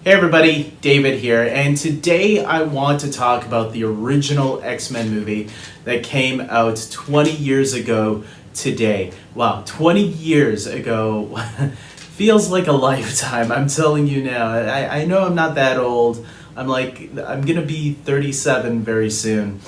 Hey everybody, David here, and today I want to talk about the original X-Men movie that came out 20 years ago today. Wow, 20 years ago feels like a lifetime, I'm telling you now. I know I'm not that old. I'm gonna be 37 very soon.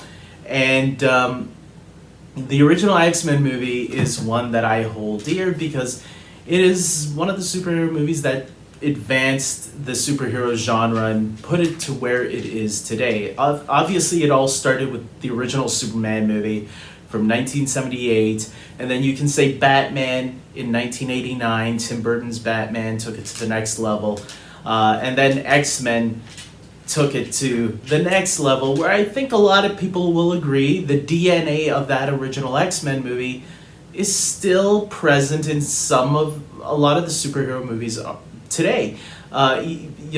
And the original X-Men movie is one that I hold dear because it is one of the superhero movies that advanced the superhero genre and put it to where it is today. Obviously, it all started with the original Superman movie from 1978, and then you can say Batman in 1989. Tim Burton's Batman took it to the next level, and then X-Men took it to the next level, where I think a lot of people will agree the DNA of that original X-Men movie is still present in a lot of the superhero movies today. A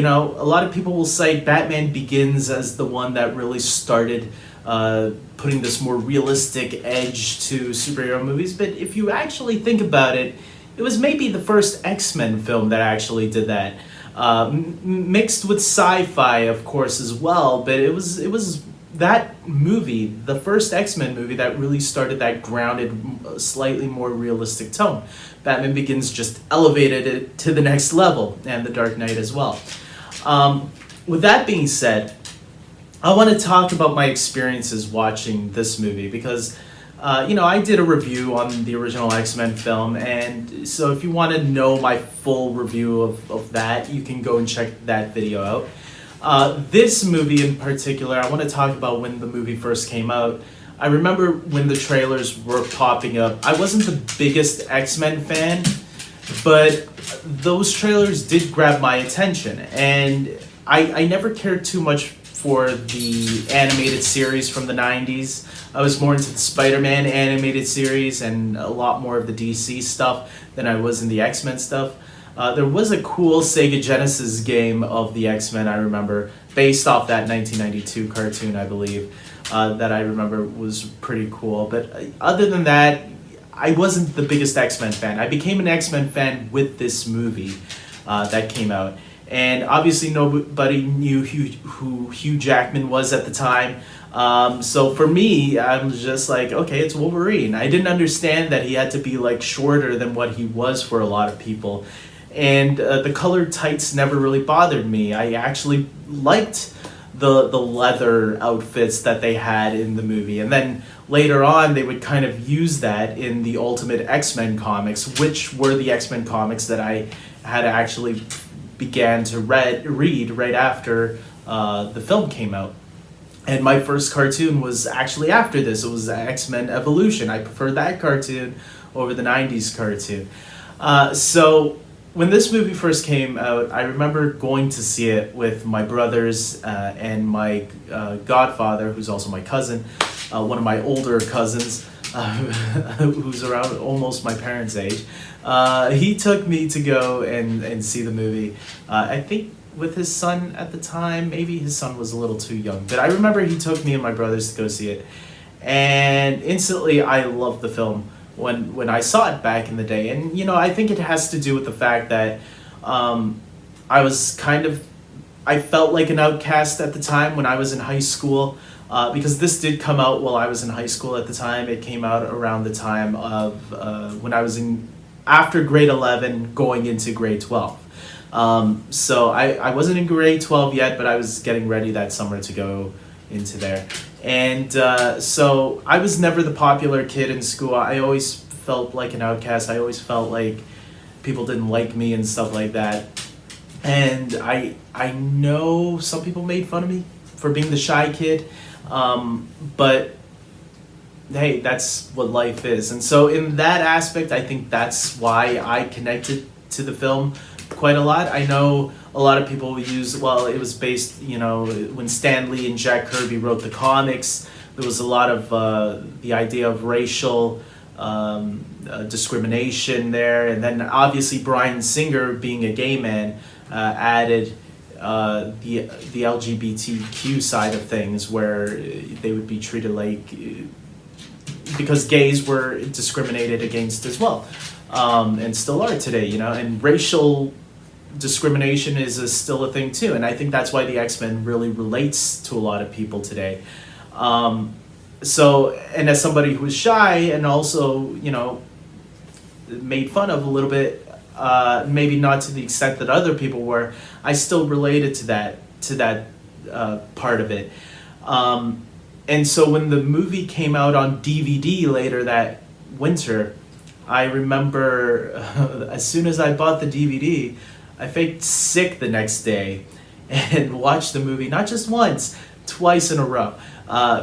lot of people will cite Batman Begins as the one that really started putting this more realistic edge to superhero movies, but if you actually think about it, it was maybe the first X-Men film that actually did that. Mixed with sci-fi, of course, as well, but it was that movie, the first X-Men movie, that really started that grounded, slightly more realistic tone. Batman Begins just elevated it to the next level, and The Dark Knight as well. With that being said, I want to talk about my experiences watching this movie because, I did a review on the original X-Men film, and so if you want to know my full review of that, you can go and check that video out. This movie in particular, I want to talk about when the movie first came out. I remember when the trailers were popping up. I wasn't the biggest X-Men fan, but those trailers did grab my attention. And I never cared too much for the animated series from the 90s. I was more into the Spider-Man animated series and a lot more of the DC stuff than I was in the X-Men stuff. There was a cool Sega Genesis game of the X-Men, I remember, based off that 1992 cartoon, I believe, that I remember was pretty cool. But other than that, I wasn't the biggest X-Men fan. I became an X-Men fan with this movie that came out. And obviously nobody knew who Hugh Jackman was at the time. So for me, I was just like, okay, it's Wolverine. I didn't understand that he had to be shorter than what he was for a lot of people. And the colored tights never really bothered me. I actually liked the leather outfits that they had in the movie. And then later on, they would kind of use that in the Ultimate X-Men comics, which were the X-Men comics that I had actually began to read right after the film came out. And my first cartoon was actually after this. It was X-Men Evolution. I preferred that cartoon over the 90s cartoon. So when this movie first came out, I remember going to see it with my brothers and my godfather, who's also my cousin, one of my older cousins, who's around almost my parents' age. He took me to go and see the movie. I think with his son at the time, maybe his son was a little too young, but I remember he took me and my brothers to go see it. And instantly I loved the film when I saw it back in the day. And I think it has to do with the fact that I felt like an outcast at the time when I was in high school, because this did come out while I was in high school at the time. It came out around the time of when I was after grade 11 going into grade 12. So I wasn't in grade 12 yet, but I was getting ready that summer to go into there. And so I was never the popular kid in school. I always felt like an outcast. I always felt like people didn't like me and stuff like that. And I know some people made fun of me for being the shy kid, but hey, that's what life is. And so in that aspect, I think that's why I connected to the film quite a lot. I know a lot of people use, it was based, when Stan Lee and Jack Kirby wrote the comics, there was a lot of the idea of racial discrimination there. And then obviously Bryan Singer, being a gay man, added the LGBTQ side of things, where they would be treated because gays were discriminated against as well, and still are today, and racial discrimination is still a thing too, and I think that's why the X-Men really relates to a lot of people today. And as somebody who was shy and also, made fun of a little bit, maybe not to the extent that other people were, I still related to that part of it. And so when the movie came out on DVD later that winter, I remember as soon as I bought the DVD, I faked sick the next day and watched the movie not just once, twice in a row,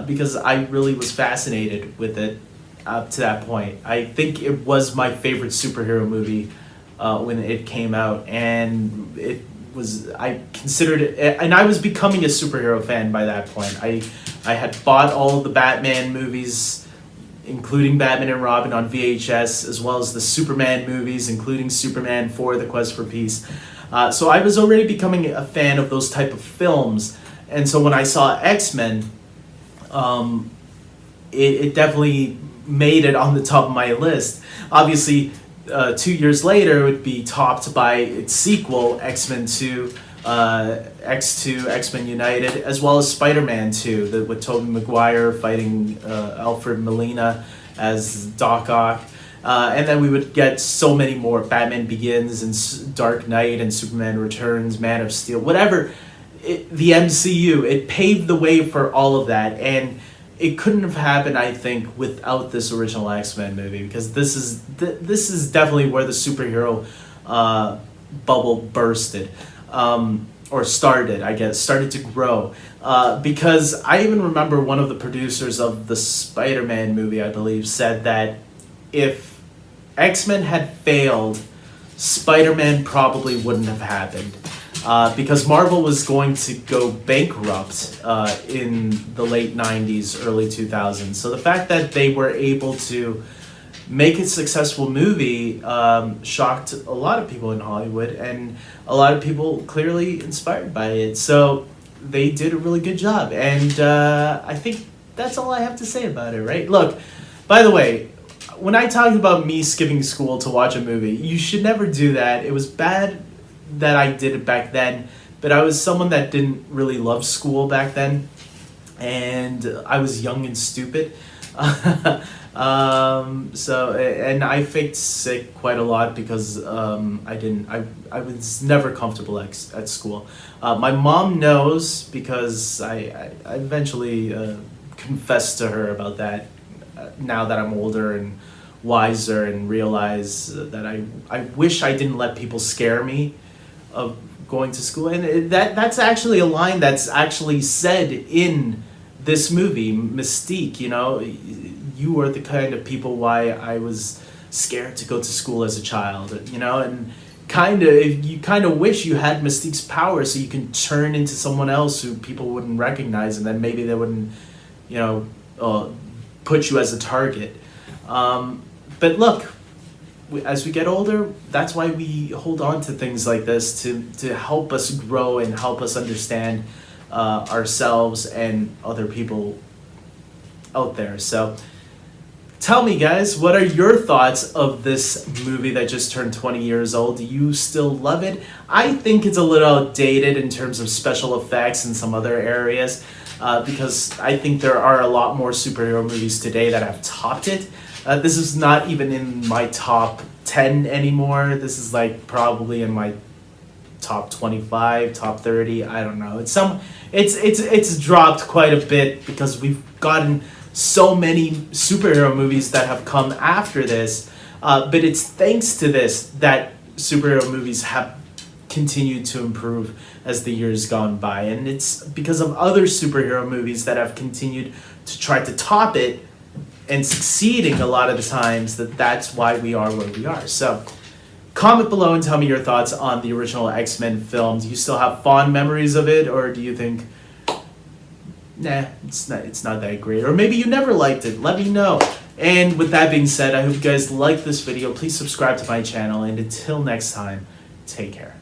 because I really was fascinated with it up to that point. I think it was my favorite superhero movie when it came out, and I considered it, and I was becoming a superhero fan by that point. I had bought all of the Batman movies, including Batman and Robin, on VHS, as well as the Superman movies, including Superman 4: The Quest for Peace. So I was already becoming a fan of those type of films, and so when I saw X-Men, it definitely made it on the top of my list. Obviously, 2 years later, it would be topped by its sequel, X-Men 2, X2, X-Men United, as well as Spider-Man 2, with Tobey Maguire fighting Alfred Molina as Doc Ock. And then we would get so many more. Batman Begins and Dark Knight and Superman Returns, Man of Steel, whatever. The MCU, it paved the way for all of that. And it couldn't have happened, I think, without this original X-Men movie, because this is definitely where the superhero bubble bursted. Or started to grow. Because I even remember one of the producers of the Spider-Man movie, I believe, said that if X-Men had failed, Spider-Man probably wouldn't have happened. Because Marvel was going to go bankrupt in the late 90s, early 2000s. So the fact that they were able to make a successful movie shocked a lot of people in Hollywood, and a lot of people clearly inspired by it. So they did a really good job, and I think that's all I have to say about it, right? Look, by the way, when I talked about me skipping school to watch a movie, you should never do that. It was bad that I did it back then, but I was someone that didn't really love school back then, and I was young and stupid. And I faked sick quite a lot because I was never comfortable at school. My mom knows because I eventually confessed to her about that now that I'm older and wiser, and realize that I wish I didn't let people scare me of going to school. And that's actually a line that's actually said in this movie, Mystique. You are the kind of people why I was scared to go to school as a child, and you kind of wish you had Mystique's power so you can turn into someone else who people wouldn't recognize, and then maybe they wouldn't, put you as a target. But look, as we get older, that's why we hold on to things like this to help us grow and help us understand ourselves and other people out there. So tell me, guys, what are your thoughts of this movie that just turned 20 years old? Do you still love it? I think it's a little outdated in terms of special effects and some other areas, because I think there are a lot more superhero movies today that have topped it. This is not even in my top 10 anymore. This is probably in my top 25, top 30. I don't know. It's dropped quite a bit because we've gotten so many superhero movies that have come after this. But it's thanks to this that superhero movies have continued to improve as the years gone by. And it's because of other superhero movies that have continued to try to top it and succeeding a lot of the times that's why we are where we are. So comment below and tell me your thoughts on the original X-Men film. Do you still have fond memories of it, or do you think, nah, it's not that great? Or maybe you never liked it. Let me know. And with that being said, I hope you guys liked this video. Please subscribe to my channel, and until next time, take care.